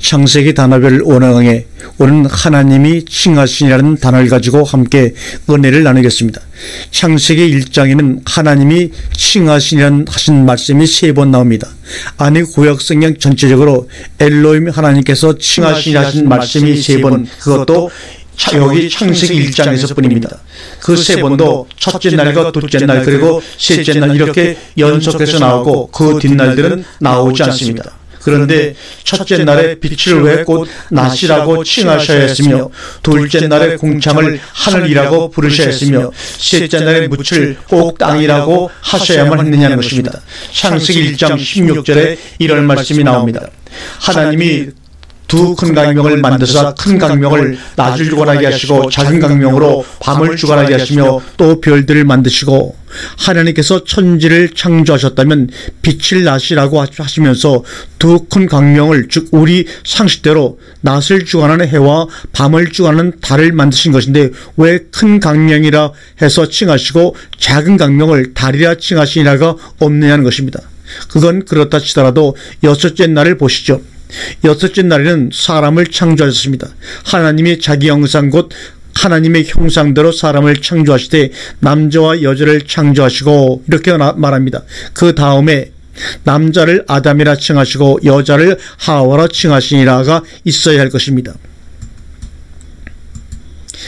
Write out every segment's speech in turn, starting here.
창세기 단어별 원어강에 오늘 하나님이 칭하시니라는 단어를 가지고 함께 은혜를 나누겠습니다. 창세기 1장에는 하나님이 칭하시니라는 하신 말씀이 3번 나옵니다. 아니 구약성경 전체적으로 엘로힘 하나님께서 칭하시니라 하신 말씀이 3번, 그것도 여기 창세기 1장에서 뿐입니다. 그 3번도 첫째 날과 둘째 날 그리고 셋째 날 이렇게 연속해서 나오고 그 뒷날들은 나오지 않습니다. 그런데 첫째 날에 빛을 왜 곧 낮이라고 칭하셔야 했으며, 둘째 날에 궁창을 하늘이라고 부르셔야 했으며, 셋째 날에 묻을 꼭 땅이라고 하셔야만 했느냐는 것입니다. 창세기 1장 16절에 이런 말씀이 나옵니다. 하나님이 두 큰 강명을 만드사 큰 강명을 낮을 주관하게 하시고 작은 강명으로 밤을 주관하게 하시며 또 별들을 만드시고, 하나님께서 천지를 창조하셨다면 빛을 낮이라고 하시면서 두 큰 강명을, 즉 우리 상식대로 낮을 주관하는 해와 밤을 주관하는 달을 만드신 것인데 왜 큰 강명이라 해서 칭하시고 작은 강명을 달이라 칭하시니라가 없느냐는 것입니다. 그건 그렇다 치더라도 여섯째 날을 보시죠. 여섯째 날에는 사람을 창조하셨습니다. 하나님이 자기 형상 곧 하나님의 형상대로 사람을 창조하시되 남자와 여자를 창조하시고 이렇게 말합니다. 그 다음에 남자를 아담이라 칭하시고 여자를 하와라 칭하시니라가 있어야 할 것입니다.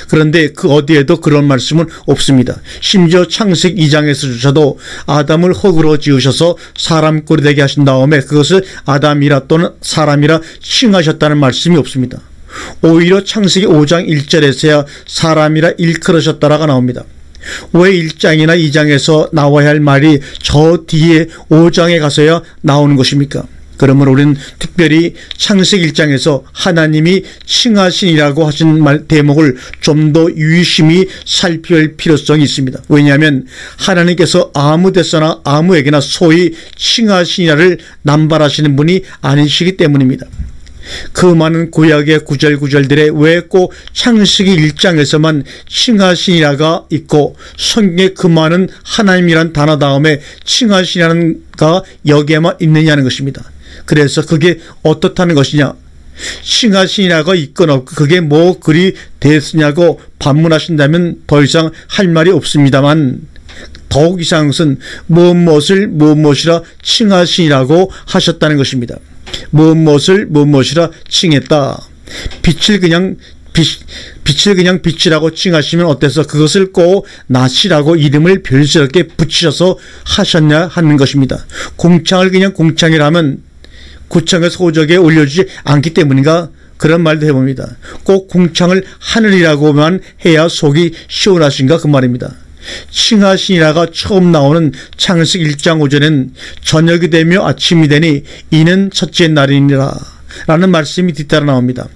그런데 그 어디에도 그런 말씀은 없습니다. 심지어 창세기 2장에서조차도 아담을 흙으로 지으셔서 사람 꼴이 되게 하신 다음에 그것을 아담이라 또는 사람이라 칭하셨다는 말씀이 없습니다. 오히려 창세기 5장 1절에서야 사람이라 일컬으셨다라가 나옵니다. 왜 1장이나 2장에서 나와야 할 말이 저 뒤에 5장에 가서야 나오는 것입니까? 그러면 우리는 특별히 창세기 1장에서 하나님이 칭하시니라고 하신 대목을 좀 더 유심히 살펴볼 필요성이 있습니다. 왜냐하면 하나님께서 아무 데서나 아무에게나 소위 칭하시니라를 남발하시는 분이 아니시기 때문입니다. 그 많은 구약의 구절구절들에 왜 꼭 창세기 1장에서만 칭하시니라가 있고 성경에 그 많은 하나님이란 단어 다음에 칭하시니라가 여기에만 있느냐는 것입니다. 그래서 그게 어떻다는 것이냐, 칭하시니라가 있건 없건 그게 뭐 그리 됐으냐고 반문하신다면 더 이상 할 말이 없습니다만, 더욱 이상한 것은 무엇을 무엇이라 칭하시니라고 하셨다는 것입니다. 무엇을 무엇이라 칭했다. 빛을 그냥 빛이라고 칭하시면 어때서 그것을 꼭 낮이라고 이름을 별스럽게 붙이셔서 하셨냐 하는 것입니다. 궁창을 그냥 궁창이라면 구창의 소적에 올려주지 않기 때문인가, 그런 말도 해봅니다. 꼭 궁창을 하늘이라고만 해야 속이 시원하신가 그 말입니다. 칭하시니라가 처음 나오는 창세기 1장 5절에는 저녁이 되며 아침이 되니 이는 첫째 날이니라 라는 말씀이 뒤따라 나옵니다.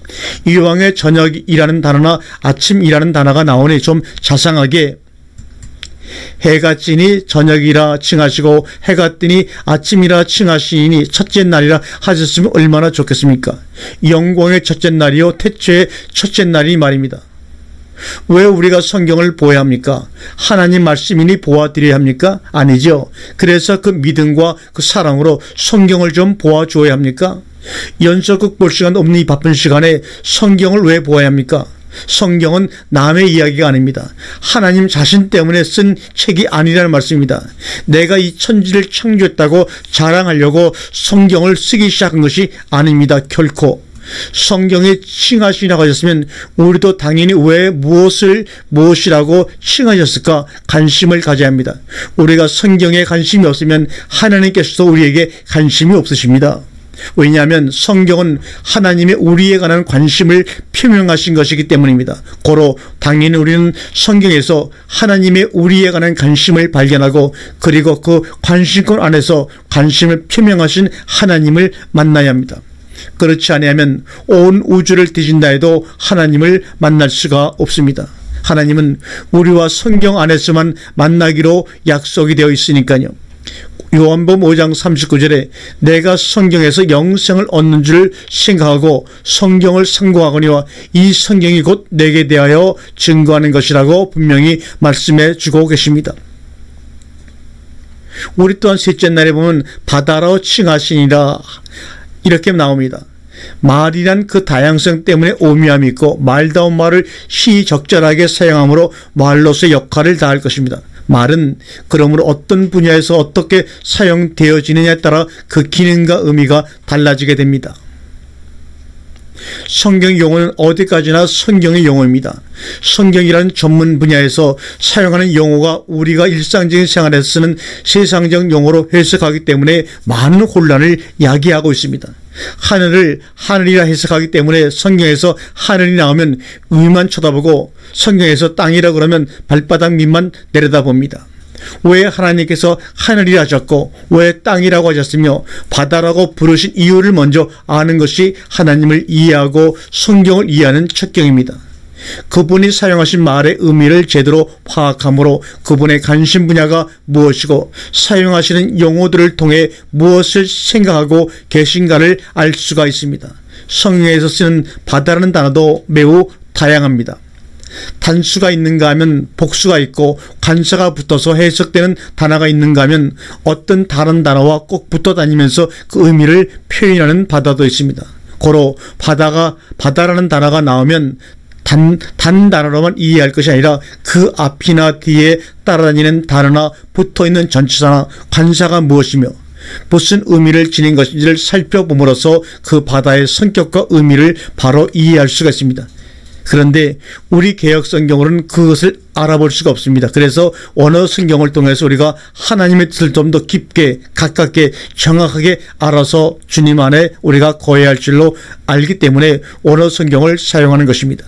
이왕에 저녁이라는 단어나 아침이라는 단어가 나오니 좀 자상하게 해가 찌니 저녁이라 칭하시고 해가 뜨니 아침이라 칭하시니 첫째 날이라 하셨으면 얼마나 좋겠습니까? 영광의 첫째 날이요 태초의 첫째 날이 말입니다. 왜 우리가 성경을 보아야 합니까? 하나님 말씀이니 보아드려야 합니까? 아니죠. 그래서 그 믿음과 그 사랑으로 성경을 좀 보아줘야 합니까? 연속극 볼 시간 없는 이 바쁜 시간에 성경을 왜 보아야 합니까? 성경은 남의 이야기가 아닙니다. 하나님 자신 때문에 쓴 책이 아니라는 말씀입니다. 내가 이 천지를 창조했다고 자랑하려고 성경을 쓰기 시작한 것이 아닙니다. 결코. 성경에 칭하시라고 하셨으면 우리도 당연히 왜 무엇이라고 칭하셨을까 관심을 가져야 합니다. 우리가 성경에 관심이 없으면 하나님께서도 우리에게 관심이 없으십니다. 왜냐하면 성경은 하나님의 우리에 관한 관심을 표명하신 것이기 때문입니다. 고로 당연히 우리는 성경에서 하나님의 우리에 관한 관심을 발견하고 그리고 그 관심권 안에서 관심을 표명하신 하나님을 만나야 합니다. 그렇지 아니하면 온 우주를 뒤진다 해도 하나님을 만날 수가 없습니다. 하나님은 우리와 성경 안에서만 만나기로 약속이 되어 있으니까요. 요한복음 5장 39절에 내가 성경에서 영생을 얻는 줄 생각하고 성경을 상고하거니와 이 성경이 곧 내게 대하여 증거하는 것이라고 분명히 말씀해 주고 계십니다. 우리 또한 셋째 날에 보면 바다로 칭하시니라 이렇게 나옵니다. 말이란 그 다양성 때문에 오묘함이 있고 말다운 말을 시적절하게 사용함으로 말로서의 역할을 다할 것입니다. 말은 그러므로 어떤 분야에서 어떻게 사용되어지느냐에 따라 그 기능과 의미가 달라지게 됩니다. 성경 용어는 어디까지나 성경의 용어입니다. 성경이라는 전문 분야에서 사용하는 용어가 우리가 일상적인 생활에서 쓰는 세상적 용어로 해석하기 때문에 많은 혼란을 야기하고 있습니다. 하늘을 하늘이라 해석하기 때문에 성경에서 하늘이 나오면 위만 쳐다보고 성경에서 땅이라 그러면 발바닥 밑만 내려다봅니다. 왜 하나님께서 하늘이라 하셨고 왜 땅이라고 하셨으며 바다라고 부르신 이유를 먼저 아는 것이 하나님을 이해하고 성경을 이해하는 척경입니다. 그분이 사용하신 말의 의미를 제대로 파악함으로 그분의 관심 분야가 무엇이고 사용하시는 용어들을 통해 무엇을 생각하고 계신가를 알 수가 있습니다. 성경에서 쓰는 바다라는 단어도 매우 다양합니다. 단수가 있는가 하면 복수가 있고 관사가 붙어서 해석되는 단어가 있는가 하면 어떤 다른 단어와 꼭 붙어 다니면서 그 의미를 표현하는 바다도 있습니다. 고로 바다라는 단어가 나오면 단 단어로만 이해할 것이 아니라 그 앞이나 뒤에 따라다니는 단어나 붙어있는 전치사나 관사가 무엇이며 무슨 의미를 지닌 것인지를 살펴봄으로써 그 바다의 성격과 의미를 바로 이해할 수가 있습니다. 그런데 우리 개역 성경으로는 그것을 알아볼 수가 없습니다. 그래서 원어 성경을 통해서 우리가 하나님의 뜻을 좀 더 깊게 가깝게 정확하게 알아서 주님 안에 우리가 거해야 할 줄로 알기 때문에 원어 성경을 사용하는 것입니다.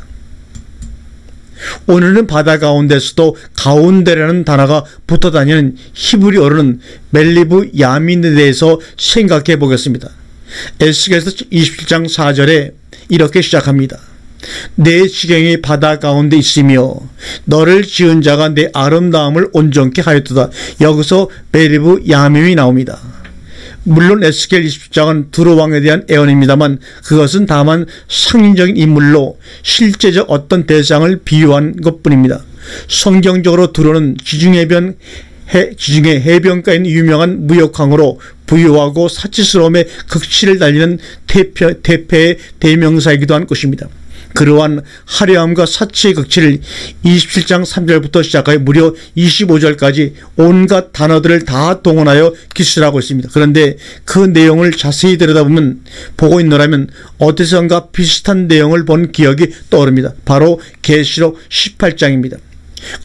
오늘은 바다 가운데서도 가운데라는 단어가 붙어 다니는 히브리어로는 멜리브 야민에 대해서 생각해 보겠습니다. 에스겔서 27장 4절에 이렇게 시작합니다. 내 지경이 바다 가운데 있으며 너를 지은 자가 내 아름다움을 온전케 하였도다. 여기서 멜리브 야민이 나옵니다. 물론 에스겔 20장은 두로 왕에 대한 애언입니다만 그것은 다만 상징적인 인물로 실제적 어떤 대상을 비유한 것뿐입니다. 성경적으로 두로는 지중해 해변가에 있는 유명한 무역항으로 부유하고 사치스러움의 극치를 달리는 태페의 대명사이기도 한 것입니다. 그러한 화려함과 사치의 극치를 27장 3절부터 시작하여 무려 25절까지 온갖 단어들을 다 동원하여 기술하고 있습니다. 그런데 그 내용을 자세히 들여다보면 보고 있노라면 어디선가 비슷한 내용을 본 기억이 떠오릅니다. 바로 계시록 18장입니다.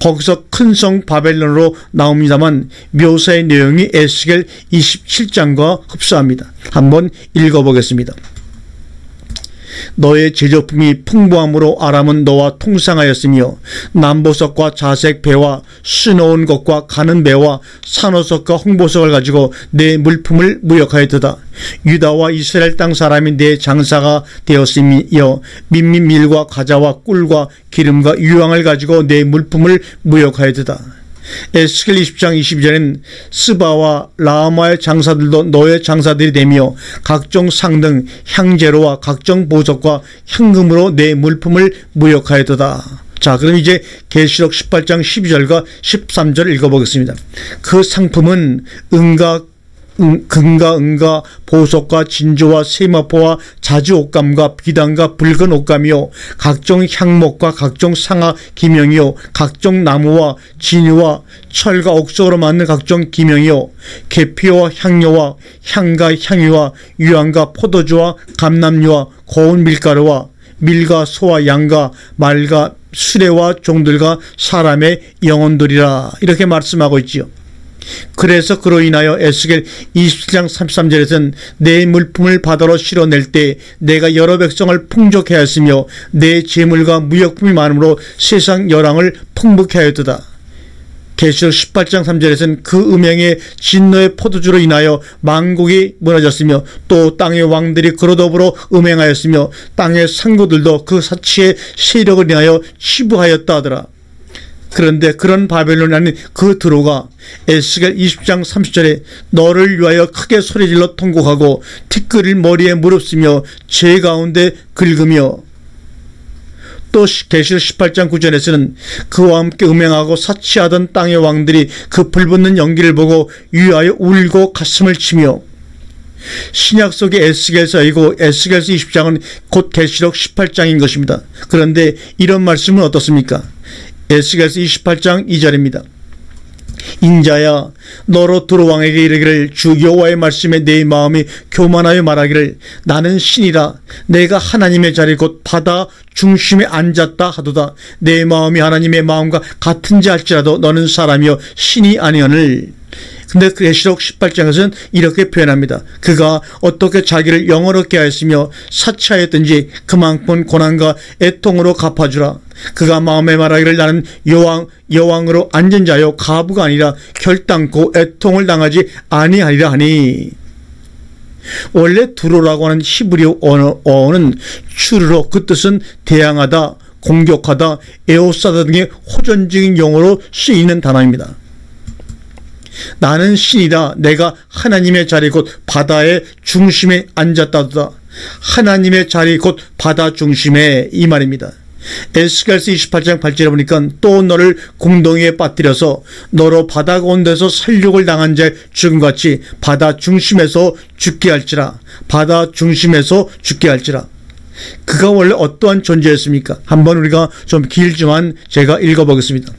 거기서 큰 성 바벨론으로 나옵니다만 묘사의 내용이 에스겔 27장과 흡사합니다. 한번 읽어보겠습니다. 너의 제조품이 풍부함으로 아람은 너와 통상하였으며 남보석과 자색 배와 수놓은 것과 가는 배와 산호석과 홍보석을 가지고 내 물품을 무역하였도다. 유다와 이스라엘 땅 사람이 내 장사가 되었으며 민민 밀과 과자와 꿀과 기름과 유황을 가지고 내 물품을 무역하였도다. 에스겔 20장 22절에는 스바와 라마의 장사들도 너의 장사들이 되며 각종 상등 향재로와 각종 보석과 향금으로 내 물품을 무역하였도다. 자, 그럼 이제 계시록 18장 12절과 13절을 읽어보겠습니다. 그 상품은 금과 은과 보석과 진주와 세마포와 자주 옷감과 비단과 붉은 옷감이요 각종 향목과 각종 상아 기명이요 각종 나무와 진유와 철과 옥석으로 만든 각종 기명이요 계피와 향료와 향과 향유와 유황과 포도주와 감람유와 고운 밀가루와 밀과 소와 양과 말과 수레와 종들과 사람의 영혼들이라 이렇게 말씀하고 있지요. 그래서 그로 인하여 에스겔 27장 33절에서는 내 물품을 바다로 실어낼 때 내가 여러 백성을 풍족해 하였으며 내 재물과 무역품이 많음으로 세상 열왕을 풍부케 하였도다. 계시록 18장 3절에서는 그 음행의 진노의 포도주로 인하여 만국이 무너졌으며 또 땅의 왕들이 그로 더불어 음행하였으며 땅의 상고들도 그 사치의 세력을 인하여 치부하였다 하더라. 그런데 그런 바벨론이 아닌 그 드로가 에스겔 20장 30절에 너를 위하여 크게 소리질러 통곡하고 티끌을 머리에 무릅쓰며 제 가운데 긁으며 또 계시록 18장 9절에서는 그와 함께 음행하고 사치하던 땅의 왕들이 그 불붙는 연기를 보고 유하여 울고 가슴을 치며 신약 속의 에스겔서이고 에스겔서 20장은 곧 계시록 18장인 것입니다. 그런데 이런 말씀은 어떻습니까? 에스겔서 28장 2절입니다. 인자야, 너로 두루 왕에게 이르기를, 주 여호와의 말씀에 내 마음이 교만하여 말하기를, 나는 신이라. 내가 하나님의 자리 곧 바다 중심에 앉았다 하도다. 내 마음이 하나님의 마음과 같은지 알지라도 너는 사람이여 신이 아니오늘. 근데 계시록 18장에서는 이렇게 표현합니다. 그가 어떻게 자기를 영어롭게 하였으며 사치하였든지 그만큼 고난과 애통으로 갚아주라. 그가 마음에 말하기를, 나는 여왕으로 앉은 자요 가부가 아니라 결단코 애통을 당하지 아니하리라 하니. 원래 두로라고 하는 히브리어 어는 추르로, 그 뜻은 대항하다, 공격하다, 에워싸다 등의 호전적인 용어로 쓰이는 단어입니다. 나는 신이다. 내가 하나님의 자리 곧 바다의 중심에 앉았다도다. 하나님의 자리 곧 바다 중심에, 이 말입니다. 에스겔서 28장 8절에 보니까 또 너를 공동이에 빠뜨려서 너로 바다 가운데서 살육을 당한 자의 죽음같이 바다 중심에서 죽게 할지라. 바다 중심에서 죽게 할지라. 그가 원래 어떠한 존재였습니까? 한번 우리가 좀 길지만 제가 읽어보겠습니다.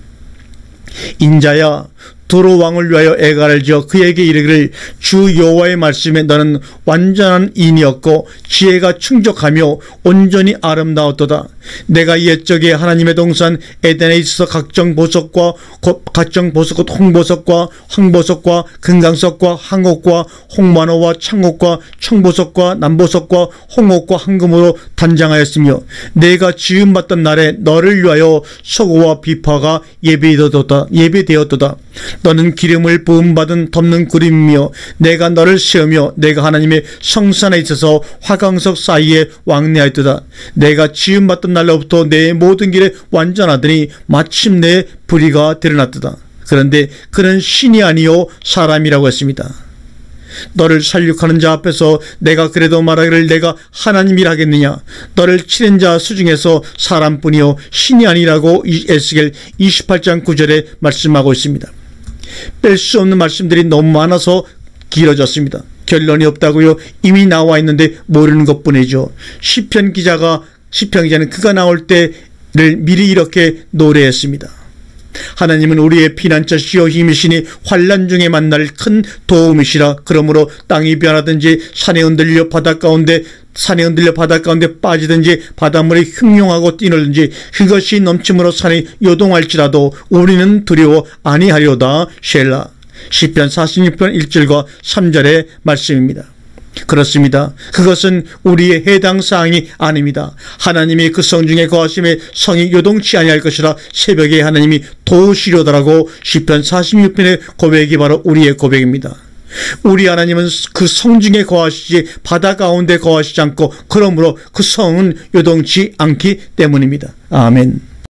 인자야, 두로 왕을 위하여 애가를 지어 그에게 이르기를, 주 여호와의 말씀에 너는 완전한 인이었고 지혜가 충족하며 온전히 아름다웠도다. 내가 옛적에 하나님의 동산 에덴에 있어서 각종 보석과 홍보석과 황보석과 금강석과 항옥과 홍만호와 창옥과 청보석과 남보석과 홍옥과 황금으로 단장하였으며, 내가 지음받던 날에 너를 위하여 서고와 비파가 예비되었도다. 너는 기름을 부음받은 덮는 구름이며 내가 너를 세우며 내가 하나님의 성산에 있어서 화강석 사이에 왕래하였도다. 내가 지음받던 날로부터 내 모든 길에 완전하더니 마침내 불의가 드러났도다. 그런데 그는 신이 아니요 사람이라고 했습니다. 너를 살육하는 자 앞에서 내가 그래도 말하기를 내가 하나님이라 하겠느냐. 너를 치는 자 수중에서 사람뿐이요 신이 아니라고 에스겔 28장 9절에 말씀하고 있습니다. 뺄 수 없는 말씀들이 너무 많아서 길어졌습니다. 결론이 없다고요? 이미 나와 있는데 모르는 것뿐이죠. 시편 기자는 그가 나올 때를 미리 이렇게 노래했습니다. 하나님은 우리의 피난처시요 힘이시니 환난 중에 만날 큰 도움이시라. 그러므로 땅이 변하든지 산에 흔들려 바닷 가운데 빠지든지 바닷물이 흉용하고 뛰놀든지 그것이 넘침으로 산이 요동할지라도 우리는 두려워 아니하리로다. 셀라. 시편 46편 1절과 3절의 말씀입니다. 그렇습니다. 그것은 우리의 해당 사항이 아닙니다. 하나님이 그 성 중에 거하심에 성이 요동치 아니할 것이라 새벽에 하나님이 도우시려다라고 시편 46편의 고백이 바로 우리의 고백입니다. 우리 하나님은 그 성 중에 거하시지 바다 가운데 거하시지 않고, 그러므로 그 성은 요동치 않기 때문입니다. 아멘.